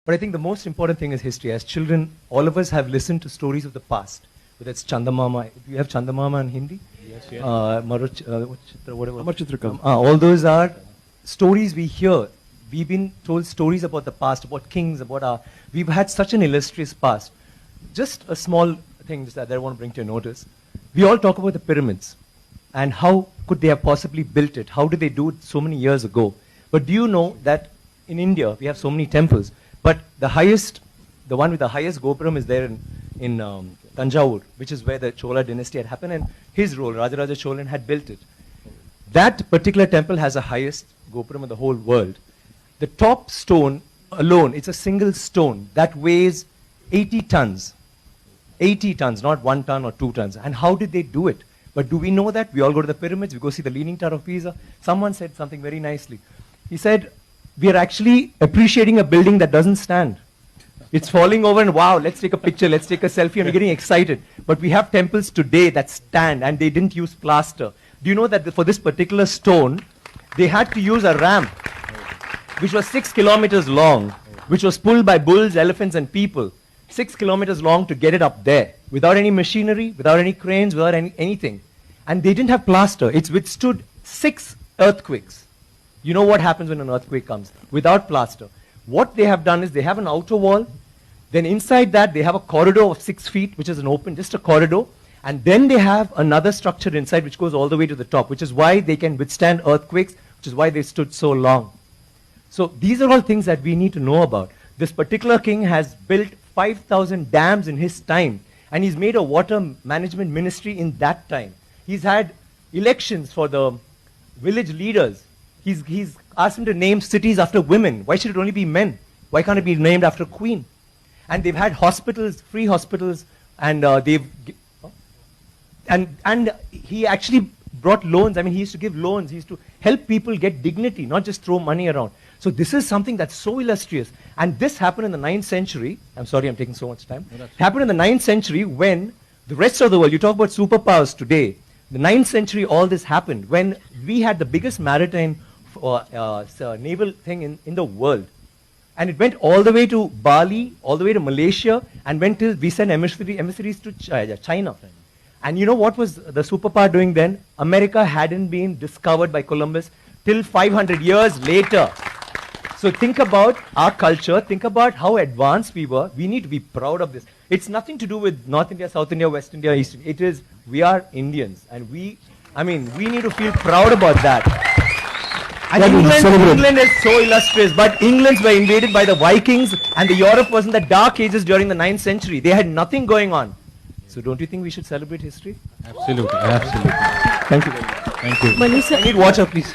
But I think the most important thing is history. As children, all of us have listened to stories of the past. Whether it's Chandamama. Do you have Chandamama in Hindi? Yes, yes. Whatever. Amar Chitrakam. All those are stories we hear. We've been told stories about the past, about kings, about our... We've had such an illustrious past. Just a small thing that I want to bring to your notice. We all talk about the pyramids. And how could they have possibly built it? How did they do it so many years ago? But do you know that in India, we have so many temples, but the highest, the one with the highest Gopuram is there in Tanjavur, which is where the Chola dynasty had happened, and his role, Rajaraja Cholan, had built it. That particular temple has the highest Gopuram in the whole world. The top stone alone, it's a single stone that weighs 80 tons. 80 tons, not 1 ton or 2 tons. And how did they do it? But do we know that? We all go to the pyramids, we go see the Leaning Tower of Pisa. Someone said something very nicely. He said, we are actually appreciating a building that doesn't stand. It's falling over and wow, let's take a picture, let's take a selfie, and we're getting excited. But we have temples today that stand and they didn't use plaster. Do you know that for this particular stone, they had to use a ramp, which was 6 kilometers long, which was pulled by bulls, elephants, and people. 6 kilometers long to get it up there, without any machinery, without any cranes, without anything. And they didn't have plaster. It's withstood 6 earthquakes. You know what happens when an earthquake comes? Without plaster. What they have done is they have an outer wall, then inside that they have a corridor of 6 feet, which is an open, just a corridor, and then they have another structure inside which goes all the way to the top, which is why they can withstand earthquakes, which is why they stood so long. So these are all things that we need to know about. This particular king has built 5,000 dams in his time, and he's made a water management ministry in that time. He's had elections for the village leaders. He's asked them to name cities after women. Why should it only be men? Why can't it be named after a queen? And they've had hospitals, free hospitals, and and he actually brought loans. I mean, he used to give loans. He used to help people get dignity, not just throw money around. So this is something that's so illustrious. And this happened in the 9th century. I'm sorry I'm taking so much time. It happened in the 9th century when the rest of the world, you talk about superpowers today, the 9th century all this happened when we had the biggest maritime naval thing in the world. And it went all the way to Bali, all the way to Malaysia, and went till we sent emissaries to China. And you know what was the superpower doing then? America hadn't been discovered by Columbus till 500 years later. So think about our culture, think about how advanced we were. We need to be proud of this. It's nothing to do with North India, South India, West India, East India. It is, we are Indians. And we need to feel proud about that. And England is so illustrious, but Englands were invaded by the Vikings, and the Europe was in the dark ages during the 9th century. They had nothing going on. So don't you think we should celebrate history? Absolutely, absolutely. Thank you very much. Thank you. I need water, please.